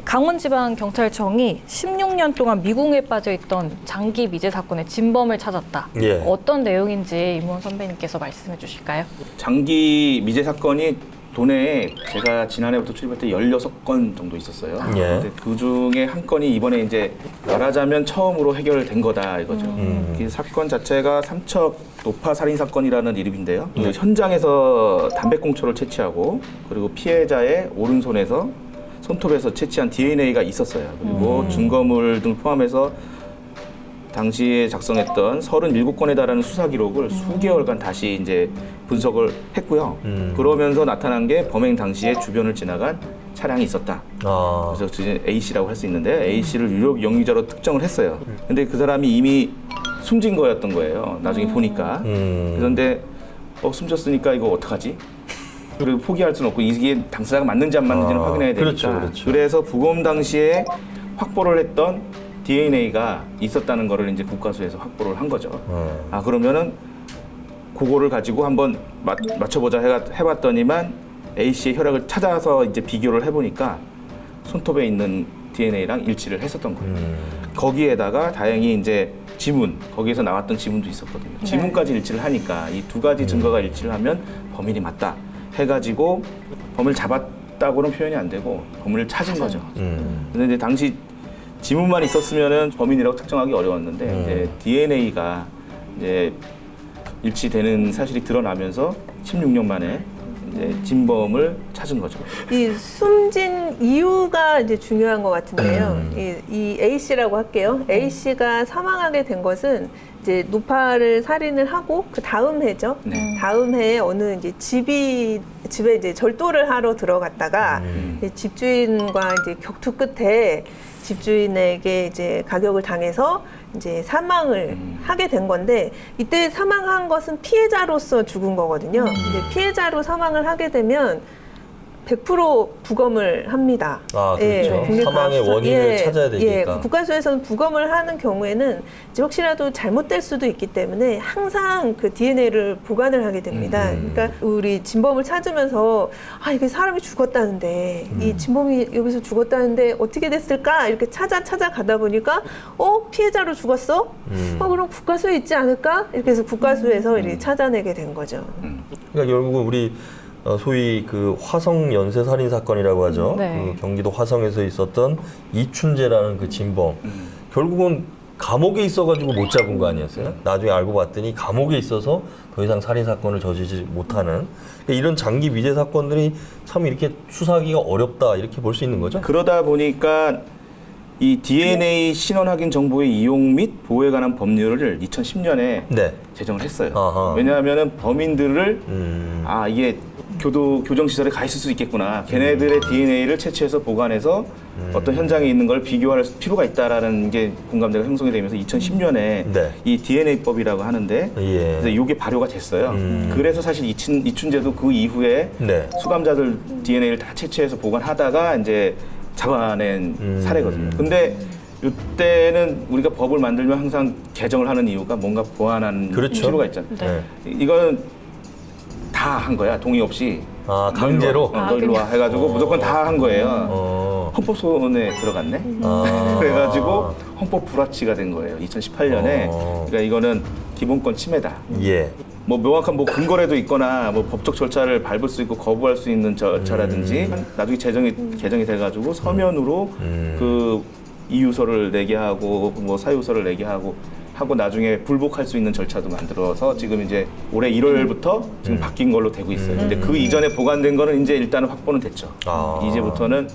강원지방경찰청이 16년 동안 미궁에 빠져있던 장기 미제 사건의 진범을 찾았다. 예. 어떤 내용인지 임원 선배님께서 말씀해 주실까요? 장기 미제 사건이 도내에 제가 지난해부터 출입할 때 16건 정도 있었어요. 예. 근데 그 중에 한 건이 이번에 이제 말하자면 처음으로 해결된 거다 이거죠. 이 사건 자체가 삼척 노파 살인 사건이라는 이름인데요. 현장에서 담배꽁초를 채취하고 그리고 피해자의 오른손에서 손톱에서 채취한 DNA가 있었어요. 그리고 증거물 등 포함해서 당시에 작성했던 37건에 달하는 수사 기록을 수개월간 다시 이제 분석을 했고요. 그러면서 나타난 게 범행 당시에 주변을 지나간 차량이 있었다. 그래서 A 씨라고 할 수 있는데 A 씨를 유력 용의자로 특정을 했어요. 근데 그 사람이 이미 숨진 거였던 거예요. 나중에 보니까. 그런데 숨졌으니까 이거 어떡하지? 그리고 포기할 수는 없고 이게 당사자가 맞는지 안 맞는지는 확인해야 되니까. 그렇죠. 그래서 부검 당시에 확보를 했던 DNA가 있었다는 거를 이제 국가수에서 확보를 한 거죠. 그러면은 그거를 가지고 한번 맞춰보자 해봤더니만 A 씨의 혈액을 찾아서 이제 비교를 해보니까 손톱에 있는 DNA랑 일치를 했었던 거예요. 거기에다가 다행히 이제 지문, 거기에서 나왔던 지문도 있었거든요. 네. 지문까지 일치를 하니까 이 두 가지 증거가 일치를 하면 범인이 맞다 해가지고 범인을 잡았다고는 표현이 안 되고 범인을 찾은 거죠. 근데 이제 당시 지문만 있었으면은 범인이라고 특정하기 어려웠는데 이제 DNA가 이제 일치되는 사실이 드러나면서 16년 만에 이제 진범을 찾은 거죠. 이 숨진 이유가 이제 중요한 것 같은데요. 이 A 씨라고 할게요. A 씨가 사망하게 된 것은 이제 노파를 살인을 하고 그 다음 해죠. 네. 다음 해에 어느 이제 집에 이제 절도를 하러 들어갔다가 이제 집주인과 이제 격투 끝에 집주인에게 이제 가격을 당해서 이제 사망을 하게 된 건데 이때 사망한 것은 피해자로서 죽은 거거든요. 근데 피해자로 사망을 하게 되면 100% 부검을 합니다. 그렇죠. 국립과학수사. 사망의 원인을 찾아야 되니까. 국가수에서는 부검을 하는 경우에는 이제 혹시라도 잘못될 수도 있기 때문에 항상 그 DNA를 보관을 하게 됩니다. 그러니까 우리 진범을 찾으면서 이게 사람이 죽었다는데 이 진범이 여기서 죽었다는데 어떻게 됐을까 이렇게 찾아가다 보니까 피해자로 죽었어? 그럼 국가수에 있지 않을까? 이렇게 해서 국가수에서 이렇게 찾아내게 된 거죠. 그러니까 결국은 우리 소위 그 화성 연쇄 살인 사건이라고 하죠. 네. 그 경기도 화성에서 있었던 이춘재라는 그 진범. 결국은 감옥에 있어가지고 못 잡은 거 아니었어요? 나중에 알고 봤더니 감옥에 있어서 더 이상 살인 사건을 저지르지 못하는. 그러니까 이런 장기 미제 사건들이 참 이렇게 수사하기가 어렵다 이렇게 볼 수 있는 거죠? 그러다 보니까 이 DNA 신원 확인 정보의 이용 및 보호에 관한 법률을 2010년에 네. 제정을 했어요. 아하. 왜냐하면은 범인들을 이게 교정시설에 가 있을 수 있겠구나. 걔네들의 DNA를 채취해서 보관해서 어떤 현장에 있는 걸 비교할 필요가 있다라는 게 공감대가 형성이 되면서 2010년에 네. 이 DNA법이라고 하는데 그래서 이게 발효가 됐어요. 그래서 사실 이춘재도 그 이후에 네. 수감자들 DNA를 다 채취해서 보관하다가 이제 잡아낸 사례거든요. 근데 이때는 우리가 법을 만들면 항상 개정을 하는 이유가 뭔가 보완하는 그렇죠. 필요가 있잖아요. 네. 이거는 다 한 거야. 동의 없이. 강제로? 너 일로 와 해가지고 무조건 다 한 거예요. 헌법소원에 들어갔네. 그래가지고 헌법 불합치가 된 거예요. 2018년에. 그러니까 이거는 기본권 침해다. 예. 뭐 명확한 뭐 근거라도 있거나 뭐 법적 절차를 밟을 수 있고 거부할 수 있는 절차라든지 나중에 개정이 돼가지고 서면으로 그 이유서를 내게 하고 뭐 사유서를 내게 하고 나중에 불복할 수 있는 절차도 만들어서 지금 이제 올해 1월부터 지금 바뀐 걸로 되고 있어요. 근데 그 이전에 보관된 거는 이제 일단은 확보는 됐죠. 이제부터는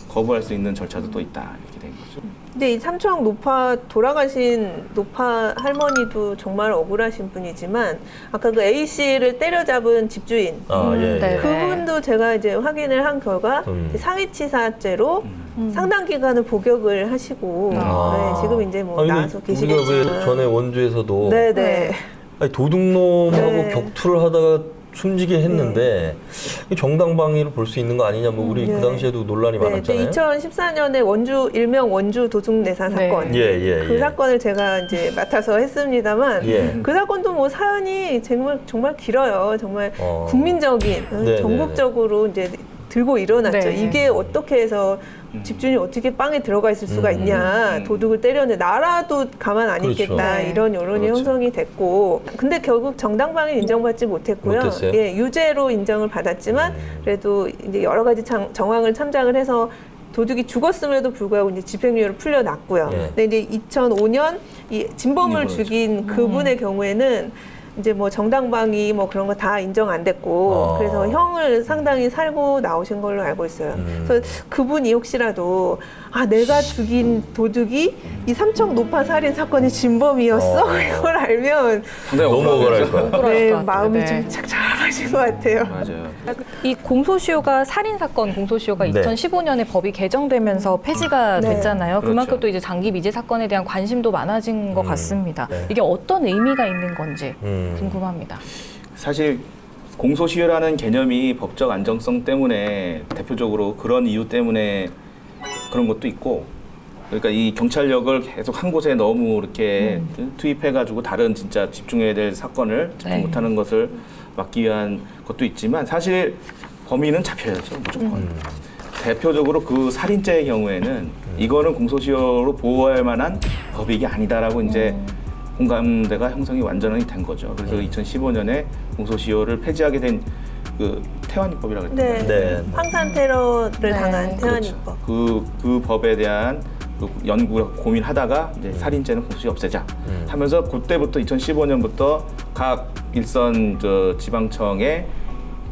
거부할 수 있는 절차도 또 있다 이렇게 된 거죠. 근데 이 삼척 노파 돌아가신 노파 할머니도 정말 억울하신 분이지만 아까 그 A 씨를 때려잡은 집주인 예. 네. 그분도 제가 이제 확인을 한 결과 상해치사죄로 상당 기간을 복역을 하시고 지금 이제 뭐 나와서 계시겠지만 우리가 왜 전에 원주에서도 네네. 도둑놈하고 네. 격투를 하다가 숨지게 했는데 정당방위를 볼 수 있는 거 아니냐 뭐 우리 그 당시에도 논란이 많았잖아요. 2014년에 원주 일명 원주 도둑내사 사건 그 사건을 제가 이제 맡아서 했습니다만 그 사건도 뭐 사연이 정말 길어요. 정말 국민적인 전국적으로 이제 들고 일어났죠. 네. 이게 어떻게 해서 집주인이 어떻게 빵에 들어가 있을 수가 있냐. 도둑을 때렸는데 나라도 가만 안 그렇죠. 있겠다. 네. 이런 여론이 그렇죠. 형성이 됐고 근데 결국 정당방위 인정받지 못했고요. 못했어요? 예, 유죄로 인정을 받았지만 그래도 이제 여러 가지 정황을 참작을 해서 도둑이 죽었음에도 불구하고 이제 집행유예로 풀려났고요. 예. 근데 이제 2005년 이 진범을 이분을 죽인 그분의 경우에는 이제 뭐 정당방위 뭐 그런 거 다 인정 안 됐고 그래서 형을 상당히 살고 나오신 걸로 알고 있어요. 그래서 그분이 혹시라도 아 내가 죽인 도둑이 이 삼척 노파 살인 사건의 진범이었어 이걸 알면 상당히 너무 억울할 거야. 억울할 네, 것 같아요. 마음이 네. 좀 착잡하신 것 같아요. 맞아요. 이 공소시효가 살인사건 공소시효가 네. 2015년에 법이 개정되면서 폐지가 네. 됐잖아요. 그만큼 그렇죠. 또 이제 장기 미제 사건에 대한 관심도 많아진 것 같습니다. 네. 이게 어떤 의미가 있는 건지 음. 궁금합니다. 사실 공소시효라는 개념이 법적 안정성 때문에 대표적으로 그런 이유 때문에 그런 것도 있고 그러니까 이 경찰력을 계속 한 곳에 너무 이렇게 투입해가지고 다른 진짜 집중해야 될 사건을 집중 네. 못하는 것을 막기 위한 것도 있지만 사실 범인은 잡혀야죠 무조건. 대표적으로 그 살인죄의 경우에는 이거는 공소시효로 보호할 만한 법익이 아니다라고 이제 공감대가 형성이 완전히 된 거죠. 그래서 2015년에 공소시효를 폐지하게 된 그 태완이법이라고 했잖아요. 네. 네. 황산 테러를 네. 당한 그렇죠. 태안이법. 그 법에 대한 그 연구 고민하다가 이제 살인죄는 공소시효 없애자 하면서 그때부터 2015년부터 각 일선 지방청의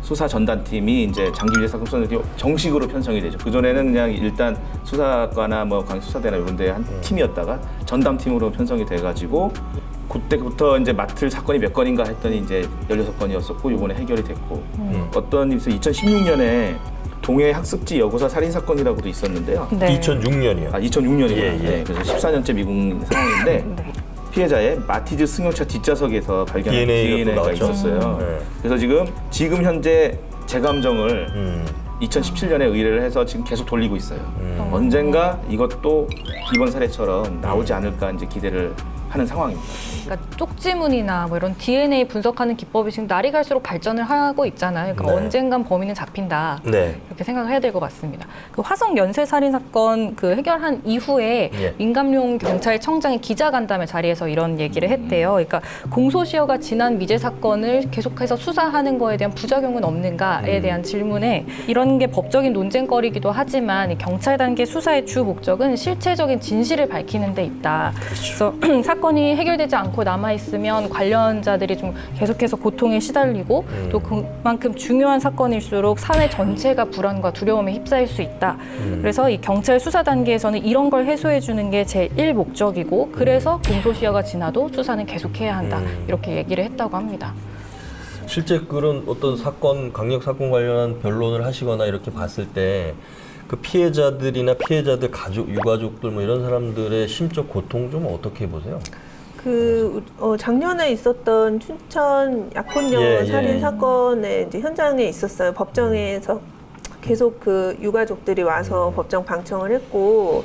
수사 전담팀이 이제 장기유죄 사건 수사팀이 정식으로 편성이 되죠. 그 전에는 그냥 일단 수사과나 뭐 강수사대나 이런 데 한 팀이었다가 전담팀으로 편성이 돼가지고 그때부터 이제 맡을 사건이 몇 건인가 했더니 이제 16건이었었고 이번에 해결이 됐고 어떤 일에서 2016년에 동해 학습지 여고사 살인 사건이라고도 있었는데요. 네. 2006년이요. 아 2006년이구나. 예, 예. 네, 그래서 14년째 미국 상황인데 피해자의 마티즈 승용차 뒷좌석에서 발견한 DNA가 DNA가 나왔죠. 있었어요. 네. 그래서 지금 현재 재감정을 2017년에 의뢰를 해서 지금 계속 돌리고 있어요. 언젠가 이것도 이번 사례처럼 나오지 않을까 이제 기대를 하는 상황입니다. 그러니까 쪽지문이나 뭐 이런 DNA 분석하는 기법이 지금 날이 갈수록 발전을 하고 있잖아요. 그러니까 네. 언젠간 범인은 잡힌다. 네. 이렇게 생각을 해야 될 것 같습니다. 그 화성 연쇄 살인 사건 그 해결한 이후에 예. 민감용 경찰청장이 기자간담회 자리에서 이런 얘기를 했대요. 그러니까 공소시효가 지난 미제 사건을 계속해서 수사하는 거에 대한 부작용은 없는가에 대한 질문에 이런 게 법적인 논쟁거리이기도 하지만 이 경찰 단계 수사의 주 목적은 실체적인 진실을 밝히는 데 있다. 그래서 사건이 해결되지 않고 남아 있으면 관련자들이 좀 계속해서 고통에 시달리고 또 그만큼 중요한 사건일수록 사회 전체가 불안과 두려움에 휩싸일 수 있다. 그래서 이 경찰 수사 단계에서는 이런 걸 해소해 주는 게 제1 목적이고 그래서 공소시효가 지나도 수사는 계속해야 한다. 이렇게 얘기를 했다고 합니다. 실제 그런 어떤 사건, 강력 사건 관련한 변론을 하시거나 이렇게 봤을 때 그 피해자들이나 피해자들 가족, 유가족들 뭐 이런 사람들의 심적 고통 좀 어떻게 보세요? 작년에 있었던 춘천 약혼녀 예, 살인 예. 사건에 이제 현장에 있었어요. 법정에서 계속 그 유가족들이 와서 법정 방청을 했고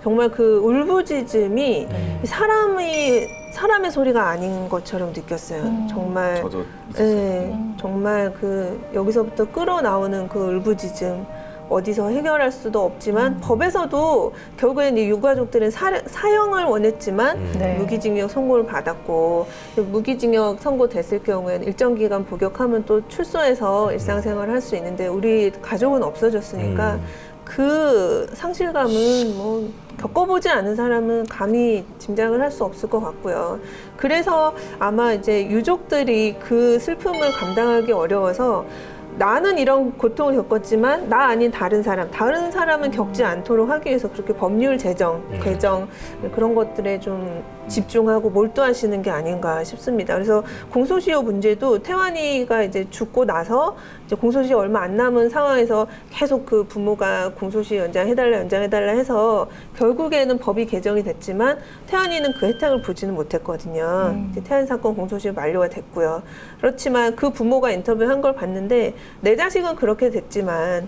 정말 그 울부짖음이 사람의 소리가 아닌 것처럼 느꼈어요. 정말 저도 있었어요. 네, 정말 그 여기서부터 끌어나오는 그 울부짖음 어디서 해결할 수도 없지만 법에서도 결국엔 이 유가족들은 사형을 원했지만 네. 무기징역 선고를 받았고 무기징역 선고됐을 경우에는 일정 기간 복역하면 또 출소해서 일상생활을 할 수 있는데 우리 가족은 없어졌으니까 그 상실감은 뭐 겪어보지 않은 사람은 감히 짐작을 할 수 없을 것 같고요. 그래서 아마 이제 유족들이 그 슬픔을 감당하기 어려워서 나는 이런 고통을 겪었지만 나 아닌 다른 사람은 겪지 않도록 하기 위해서 그렇게 법률 제정, 개정 그런 것들에 좀 집중하고 몰두하시는 게 아닌가 싶습니다. 그래서 공소시효 문제도 태완이가 이제 죽고 나서 이제 공소시효 얼마 안 남은 상황에서 계속 그 부모가 공소시효 연장해달라 해서 결국에는 법이 개정이 됐지만 태완이는 그 혜택을 보지는 못했거든요. 이제 태완 사건 공소시효 만료가 됐고요. 그렇지만 그 부모가 인터뷰한 걸 봤는데 내 자식은 그렇게 됐지만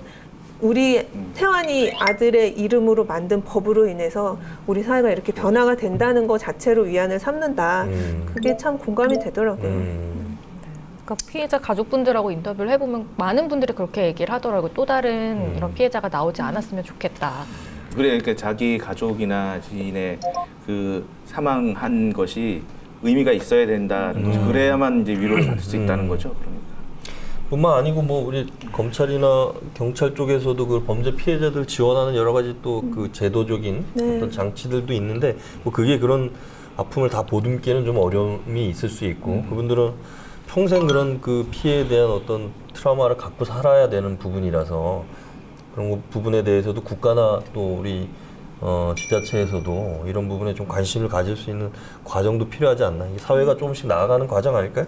우리 태완이 아들의 이름으로 만든 법으로 인해서 우리 사회가 이렇게 변화가 된다는 것 자체로 위안을 삼는다. 그게 참 공감이 되더라고요. 그러니까 피해자 가족분들하고 인터뷰를 해보면 많은 분들이 그렇게 얘기를 하더라고요. 또 다른 이런 피해자가 나오지 않았으면 좋겠다. 그래, 그러니까 자기 가족이나 지인의 그 사망한 것이 의미가 있어야 된다는 거죠. 그래야만 이제 위로를 받을 수 있다는 거죠. 그러니까. 뿐만 아니고 뭐 우리 검찰이나 경찰 쪽에서도 그 범죄 피해자들 지원하는 여러 가지 또 그 제도적인 네. 어떤 장치들도 있는데 뭐 그게 그런 아픔을 다 보듬기에는 좀 어려움이 있을 수 있고 그분들은 평생 그런 그 피해에 대한 어떤 트라우마를 갖고 살아야 되는 부분이라서 그런 부분에 대해서도 국가나 또 우리 지자체에서도 이런 부분에 좀 관심을 가질 수 있는 과정도 필요하지 않나. 이게 사회가 조금씩 나아가는 과정 아닐까요?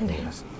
네. 맞습니다.